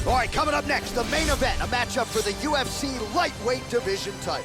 All right, coming up next, the main event, a matchup for the UFC lightweight division title.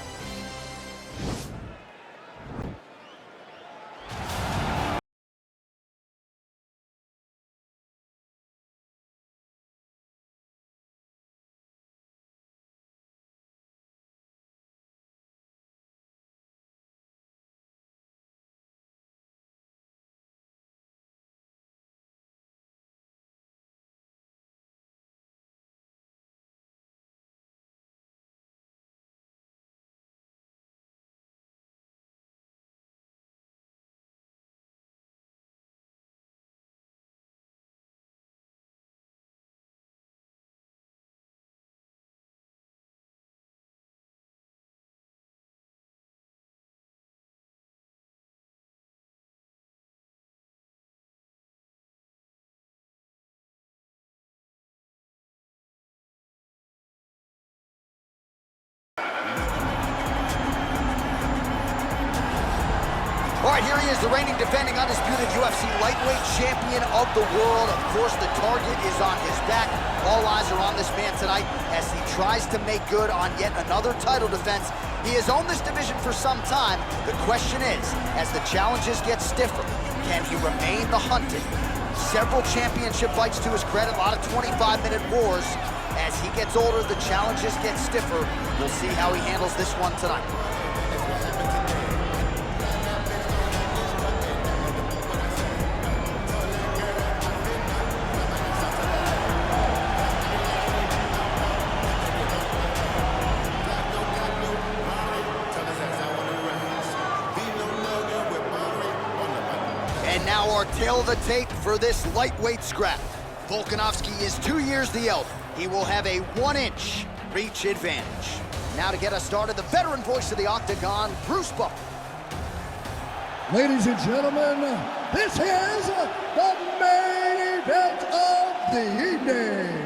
All right, here he is, the reigning, defending, undisputed UFC lightweight champion of the world. Of course, the target is on his back. All eyes are on this man tonight as he tries to make good on yet another title defense. He has owned this division for some time. The question is, as the challenges get stiffer, can he remain the hunted? Several championship fights to his credit, a lot of 25-minute wars. As he gets older, the challenges get stiffer. We'll see how he handles this one tonight. And now our tale of the tape for this lightweight scrap. Volkanovski is 2 years the elder. He will have a 1-inch reach advantage. Now to get us started, the veteran voice of the Octagon, Bruce Bout. Ladies and gentlemen, this is the main event of the evening.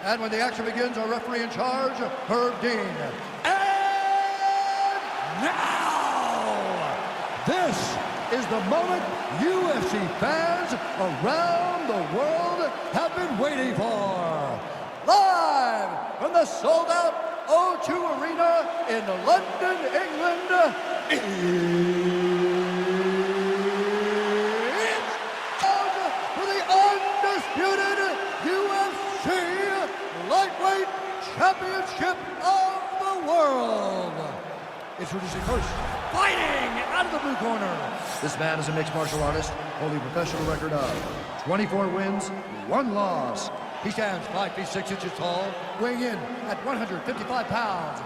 And when the action begins, our referee in charge, Herb Dean. And now, this is the moment UFC fans around the world have been waiting for. Live from the sold-out O2 Arena in London, England, it's time for the undisputed UFC Lightweight Championship of the World. Introducing first, fighting out of the blue corner. This man is a mixed martial artist, holding a professional record of 24 wins, 1 loss. He stands 5 feet 6 inches tall, weighing in at 155 pounds.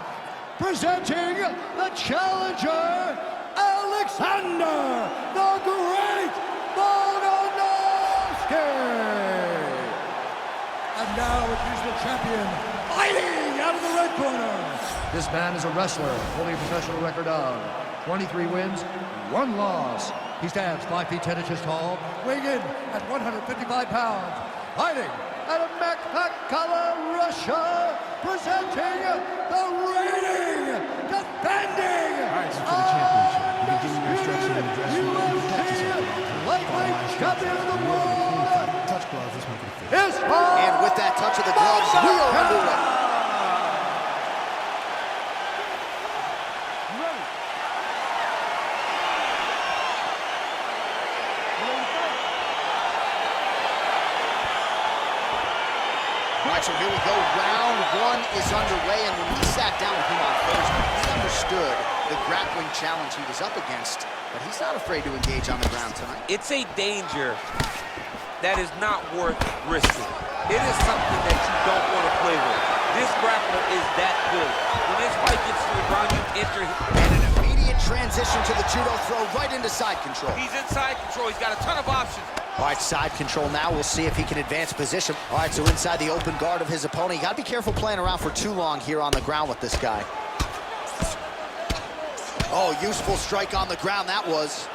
Presenting the challenger, Alexander the Great Volkanovski. And now introduce the champion, fighting out of the red corner. This man is a wrestler, holding a professional record of 23 wins, 1 loss. He stands 5 feet 10 inches tall, weighing in at 155 pounds. Fighting out of Makhachev, Russia, presenting the reigning, defending, undisputed UFC lightweight champion of the world. Touch gloves, this one can fit. And with that touch of the gloves, we are underway. All right, so here we go. Round 1 is underway, and when we sat down with him on Thursday, he understood the grappling challenge he was up against, but he's not afraid to engage on the ground tonight. It's a danger that is not worth risking. It is something that you don't want to play with. This grappler is that good. When this fight gets to the ground, you enter And an immediate transition to the judo throw right into side control. He's in side control. He's got a ton of options. All right, side control now. We'll see if he can advance position. All right, so inside the open guard of his opponent. You got to be careful playing around for too long here on the ground with this guy. Oh, useful strike on the ground, that was.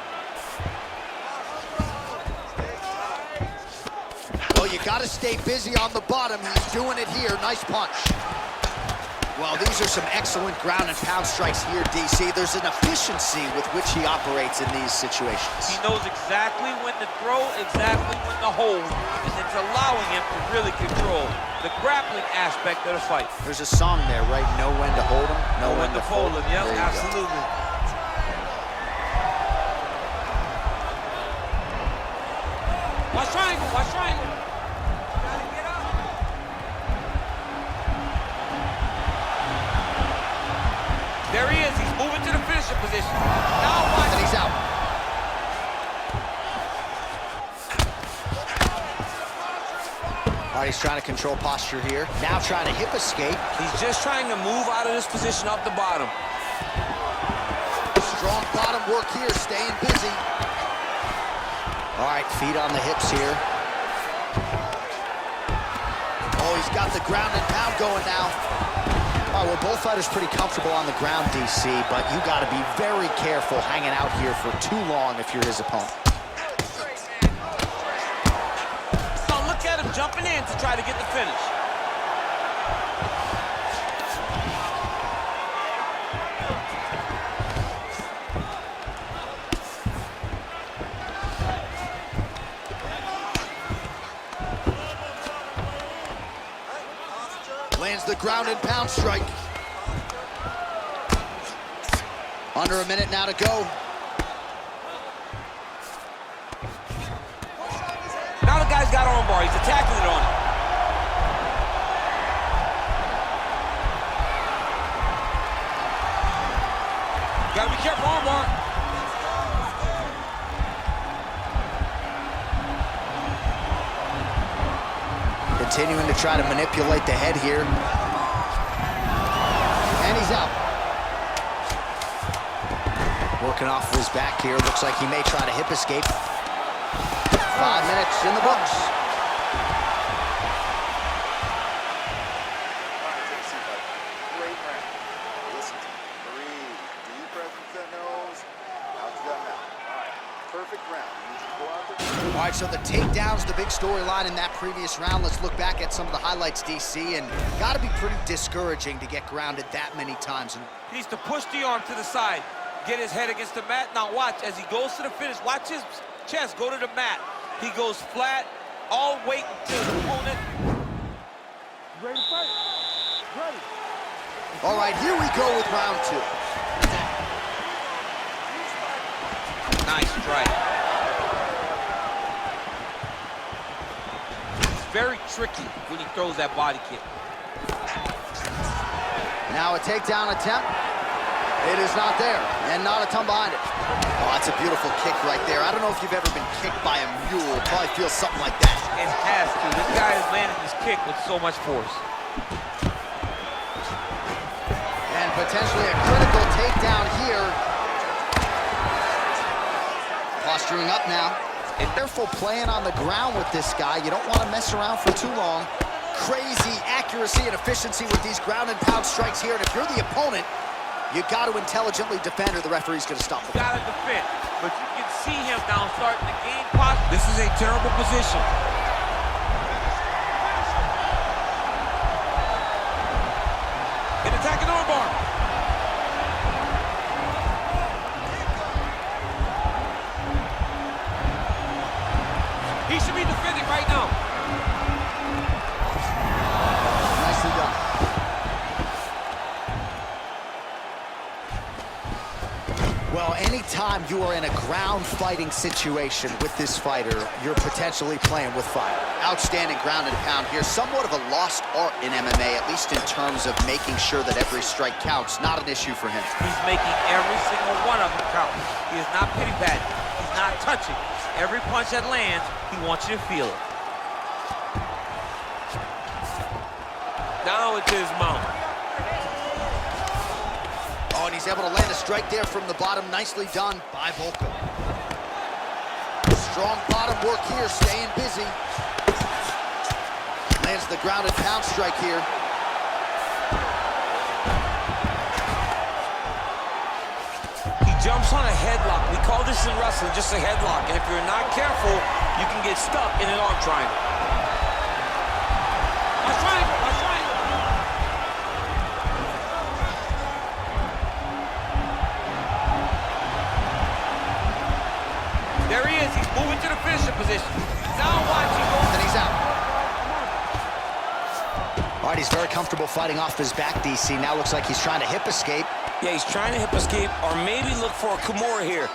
Well, you got to stay busy on the bottom. He's doing it here. Nice punch. Well, these are some excellent ground and pound strikes here, DC. There's an efficiency with which he operates in these situations. He knows exactly when to throw, exactly when to hold, and it's allowing him to really control the grappling aspect of the fight. There's a song there, right? Know when to hold him, know when to fold him. Yep, absolutely. Watch triangle, watch triangle. Gotta get up. There he is, he's moving to the finisher position. Now watch. And he's out. All right, he's trying to control posture here. Now trying to hip escape. He's just trying to move out of this position up the bottom. Strong bottom work here, staying busy. All right, feet on the hips here. Oh, he's got the ground and pound going now. All right, well, both fighters pretty comfortable on the ground, DC, but you got to be very careful hanging out here for too long if you're his opponent. So look at him jumping in to try to get the finish. Lands the ground and pound strike. Under a minute now to go. Now the guy's got arm bar. He's attacking it on him. Gotta be careful, arm bar. Continuing to try to manipulate the head here. And he's out. Working off of his back here. Looks like he may try to hip escape. 5 minutes in the books. Great round. Listen to me. Breathe. Deep breath into that nose. Out to that mouth. All right. Perfect round. You need to go out there. All right, so the takedown's the big storyline in that previous round. Let's look back at some of the highlights, DC, and got to be pretty discouraging to get grounded that many times. He needs to push the arm to the side, get his head against the mat. Now watch, as he goes to the finish, watch his chest go to the mat. He goes flat, all weight to his opponent. Ready to fight? Ready. All right, here we go with round 2. Nice strike. It's very tricky when he throws that body kick. Now a takedown attempt. It is not there, and not a ton behind it. Oh, that's a beautiful kick right there. I don't know if you've ever been kicked by a mule. It probably feels something like that. It has to. This guy is landing this kick with so much force. And potentially a critical takedown here. Posturing up now. And careful playing on the ground with this guy. You don't want to mess around for too long. Crazy accuracy and efficiency with these ground and pound strikes here. And if you're the opponent, you got to intelligently defend or the referee's going to stop the fight. Got to defend, but you can see him now starting to gain posture. This is a terrible position. An attacking armbar. He should be defending right now. Nicely done. Well, anytime you are in a ground fighting situation with this fighter, you're potentially playing with fire. Outstanding ground and pound here. Somewhat of a lost art in MMA, at least in terms of making sure that every strike counts. Not an issue for him. He's making every single one of them count. He is not pity-patting. He's not touching. Every punch that lands, he wants you to feel it. Now it's his mount. Oh, and he's able to land a strike there from the bottom. Nicely done by Volka. Strong bottom work here, staying busy. Lands the ground and pound strike here. He jumps on a headlock. We call this in wrestling just a headlock. And if you're not careful, you can get stuck in an arm triangle. Watch triangle, watch triangle. All right, he's very comfortable fighting off his back, DC. Now looks like he's trying to hip escape. Yeah, he's trying to hip escape or maybe look for a Kimura here.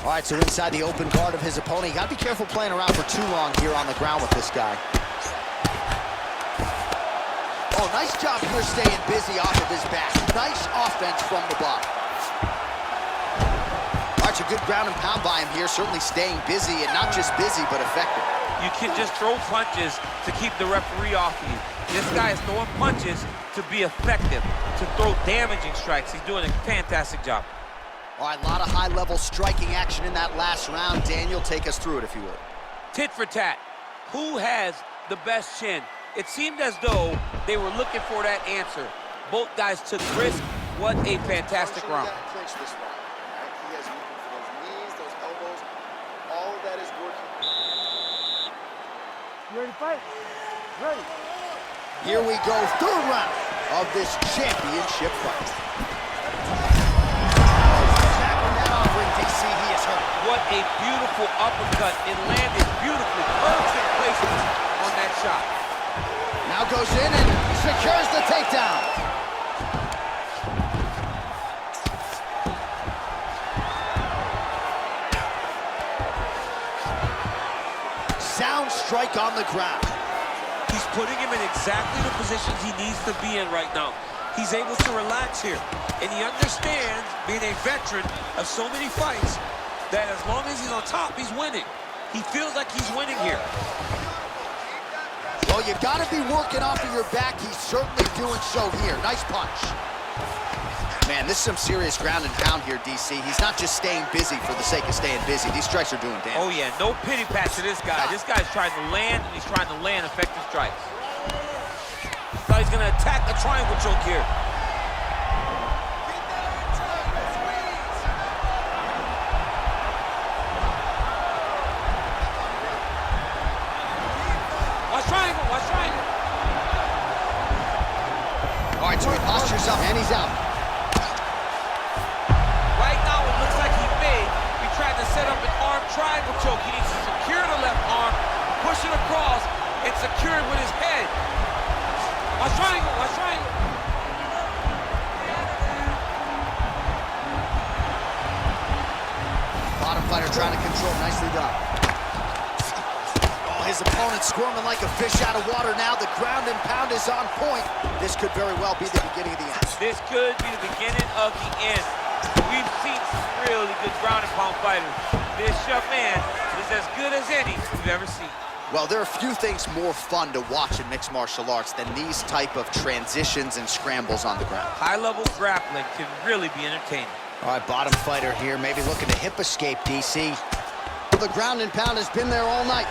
All right, so inside the open guard of his opponent. You got to be careful playing around for too long here on the ground with this guy. Oh, nice job here staying busy off of his back. Nice offense from the block. All right, a good ground and pound by him here. Certainly staying busy, and not just busy, but effective. You can just throw punches to keep the referee off of you. This guy is throwing punches to be effective, to throw damaging strikes. He's doing a fantastic job. All right, a lot of high-level striking action in that last round. Daniel, take us through it, if you would. Tit for tat. Who has the best chin? It seemed as though they were looking for that answer. Both guys took risk. What a fantastic round. Clinch this one. He has you looking for those knees, those elbows. All of that is working. You ready to fight? Ready. Here we go, third round of this championship fight. Attacking that offering, DC, he is hurt. What a beautiful uppercut. It landed beautifully. Perfect placement on that shot. Now goes in and secures the takedown. Sound strike on the ground. He's putting him in exactly the positions he needs to be in right now. He's able to relax here. And he understands, being a veteran of so many fights, that as long as he's on top, he's winning. He feels like he's winning here. Well, you got to be working off of your back. He's certainly doing so here. Nice punch. Man, this is some serious ground and pound here, DC. He's not just staying busy for the sake of staying busy. These strikes are doing damage. Oh, yeah, no pity pat to this guy. This guy's trying to land, and he's trying to land effective strikes. Now he's going to attack the triangle choke here. Watch triangle, watch triangle. All right, so he postures up, and he's out. Right now, it looks like he may be trying to set up an arm triangle choke. He needs to secure the left arm, push it across, and secure it with his head. Watch triangle, watch triangle. Bottom fighter trying to control, nicely done. Oh, his opponent squirming like a fish out of water now. The ground and pound is on point. This could very well be the beginning of the end. This could be the beginning of the end. We've seen some really good ground and pound fighters. This young man is as good as any we've ever seen. Well, there are few things more fun to watch in mixed martial arts than these type of transitions and scrambles on the ground. High-level grappling can really be entertaining. All right, bottom fighter here, maybe looking to hip escape, DC. The ground and pound has been there all night.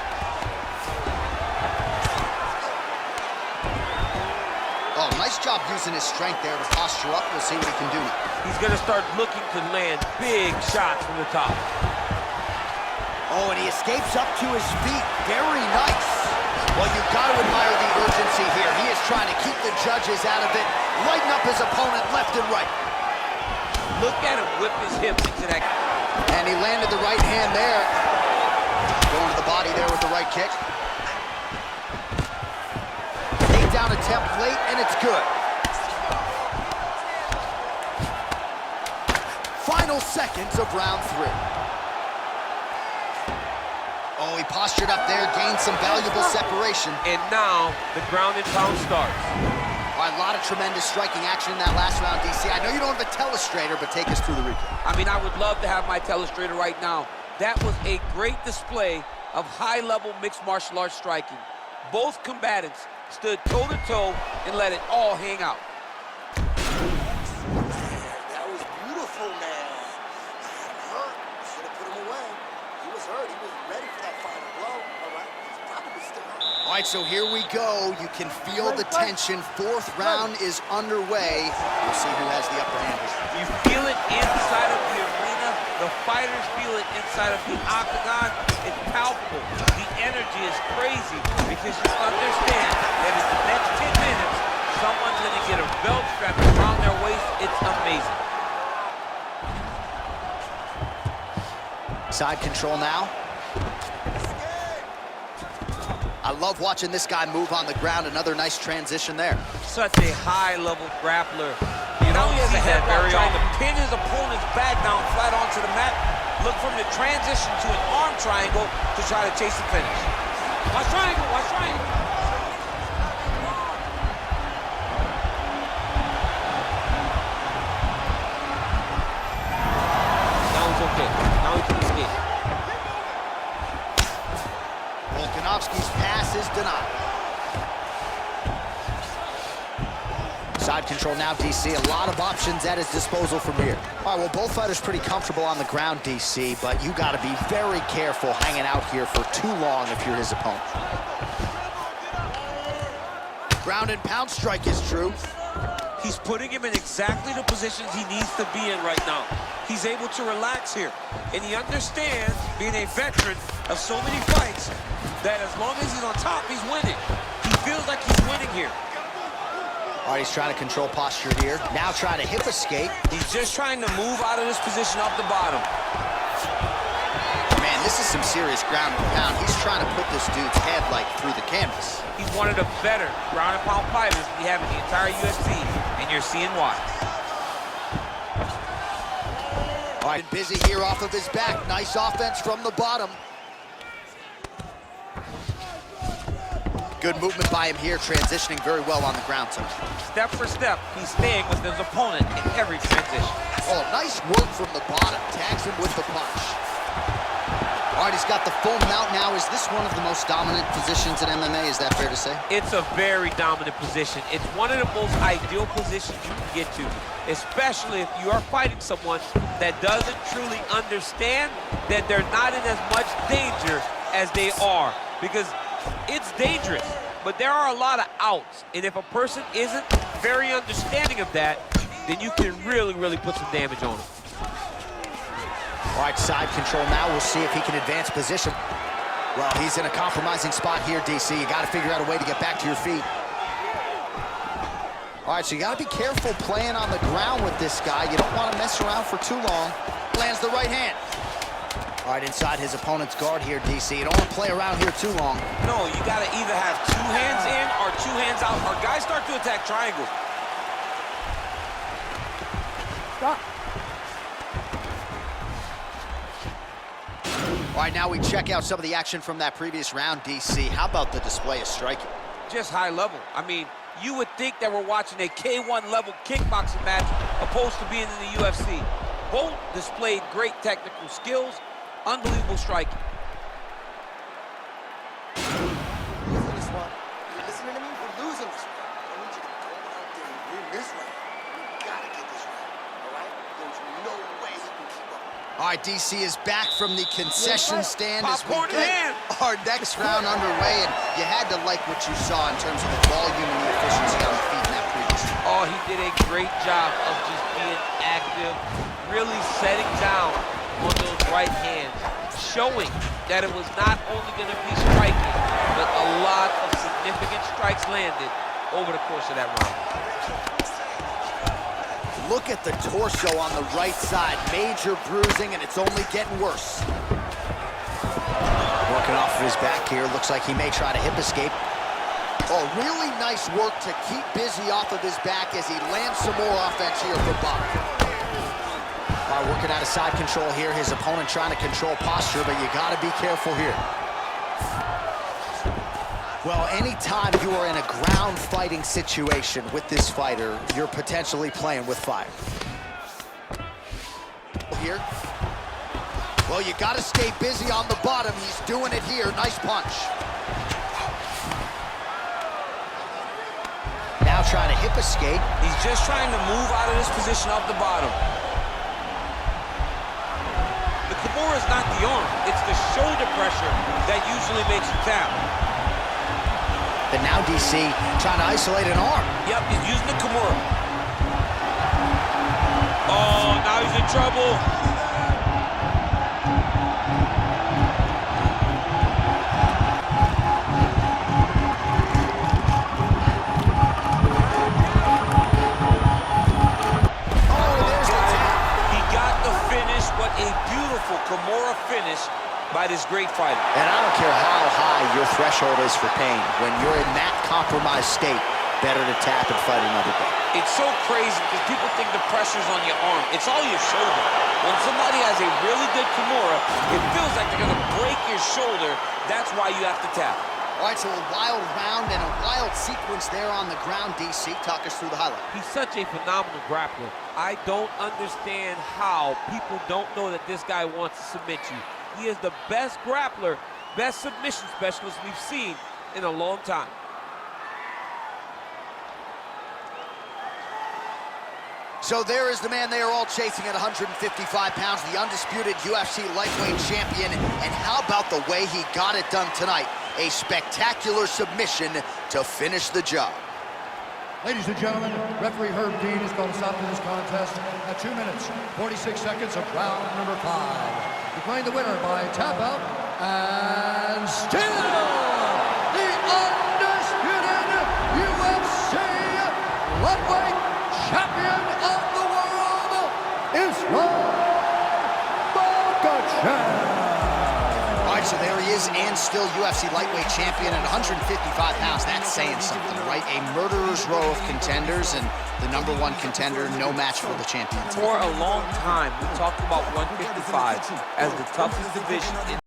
Oh, nice job using his strength there to posture up. We'll see what he can do now. He's going to start looking to land big shots from the top. Oh, and he escapes up to his feet. Very nice. Well, you've got to admire the urgency here. He is trying to keep the judges out of it, lighten up his opponent left and right. Look at him whip his hips into that. And he landed the right hand there. Going to the body there with the right kick. Takedown attempt late, and it's good. Final seconds of round 3. Oh, he postured up there, gained some valuable separation. And now the ground and pound starts. All right, a lot of tremendous striking action in that last round, DC. I know you don't have a telestrator, but take us through the recap. I mean, I would love to have my telestrator right now. That was a great display of high-level mixed martial arts striking. Both combatants stood toe-to-toe and let it all hang out. That was beautiful, man. Hurt. Should have put him away. He was hurt. He was ready for that final blow. All right. He's probably still hurt. All right, so here we go. You can feel the tension. 4th round is underway. We'll see who has the upper hand here. You feel it inside of the arena. The fighters feel it inside of the octagon. It's palpable. The energy is crazy because you understand that in the next 10 minutes, someone's going to get a belt strap around their waist. It's amazing. Side control now. I love watching this guy move on the ground. Another nice transition there. Such a high-level grappler. You Now don't he has see a that headlock very trying to often. pin his opponent's back down flat onto the mat. Look from the transition to an arm triangle to try to chase the finish. Watch triangle, watch triangle. Now he's okay. Now he can escape. Volkanovski's pass is denied. Side control now, DC. A lot of options at his disposal from here. All right, well, both fighters pretty comfortable on the ground, DC, but you got to be very careful hanging out here for too long if you're his opponent. Ground and pound strike is true. He's putting him in exactly the positions he needs to be in right now. He's able to relax here, and he understands, being a veteran of so many fights, that as long as he's on top, he's winning. He feels like he's winning here. All right, he's trying to control posture here. Now trying to hip escape. He's just trying to move out of this position up the bottom. Man, this is some serious ground and pound. He's trying to put this dude's head, like, through the canvas. He's one of the better ground and pound fighters we have in the entire UFC, and you're seeing why. All right, busy here off of his back. Nice offense from the bottom. Good movement by him here, transitioning very well on the ground tonight. Step for step, he's staying with his opponent in every transition. Oh, nice work from the bottom. Tags him with the punch. All right, he's got the full mount now. Is this one of the most dominant positions in MMA? Is that fair to say? It's a very dominant position. It's one of the most ideal positions you can get to, especially if you are fighting someone that doesn't truly understand that they're not in as much danger as they are. Because it's dangerous, but there are a lot of outs. And if a person isn't very understanding of that, then you can really, really put some damage on them. All right, side control now. We'll see if he can advance position. Well, he's in a compromising spot here, DC. You got to figure out a way to get back to your feet. All right, so you got to be careful playing on the ground with this guy. You don't want to mess around for too long. Lands the right hand. All right, inside his opponent's guard here, DC. You don't want to play around here too long. No, you got to either have two hands in or two hands out, or guys start to attack triangles. Stop. All right, now we check out some of the action from that previous round, DC. How about the display of striking? Just high level. I mean, you would think that we're watching a K1 level kickboxing match opposed to being in the UFC. Both displayed great technical skills, unbelievable striking. We're losing this one. You listening to me? We're losing this one. I need you to go out there and win this round. We gotta get this round, all right? There's no way he can keep up. All right, DC is back from the concession stand as we Popcorn in get hand. our next round underway, and you had to like what you saw in terms of the volume and the efficiency on the feet in that previous round. Oh, he did a great job of just being active, really setting down on those right hands, showing that it was not only going to be striking, but a lot of significant strikes landed over the course of that round. Look at the torso on the right side. Major bruising, and it's only getting worse. Working off of his back here. Looks like he may try to hip escape. Oh, really nice work to keep busy off of his back as he lands some more offense here for Bout. Working out of side control here. His opponent trying to control posture, but you got to be careful here. Well, anytime you are in a ground fighting situation with this fighter, you're potentially playing with fire. Here. Well, you got to stay busy on the bottom. He's doing it here. Nice punch. Now trying to hip escape. He's just trying to move out of this position up the bottom. The Kimura is not the arm. It's the shoulder pressure that usually makes you tap. But now DC trying to isolate an arm. Yep, he's using the Kimura. Oh, now he's in trouble. by this great fighter. And I don't care how high your threshold is for pain. When you're in that compromised state, better to tap and fight another day. It's so crazy because people think the pressure's on your arm. It's all your shoulder. When somebody has a really good Kimura, it feels like they're going to break your shoulder. That's why you have to tap. All right, so a wild round and a wild sequence there on the ground. DC, talk us through the highlight. He's such a phenomenal grappler. I don't understand how people don't know that this guy wants to submit you. He is the best grappler, best submission specialist we've seen in a long time. So there is the man they are all chasing at 155 pounds, the undisputed UFC lightweight champion. And how about the way he got it done tonight? A spectacular submission to finish the job. Ladies and gentlemen, referee Herb Dean is going to stop this contest at 2 minutes, 46 seconds of round number 5. Declaring the winner by tap out, and still the undisputed UFC lightweight champion of the world is Makhachev. All right, so there he is, and still UFC lightweight champion at 155 pounds. That's saying something, right? A murderer's row of contenders, and the #1 contender, no match for the champion. For a long time, we talked about 155 as the toughest division in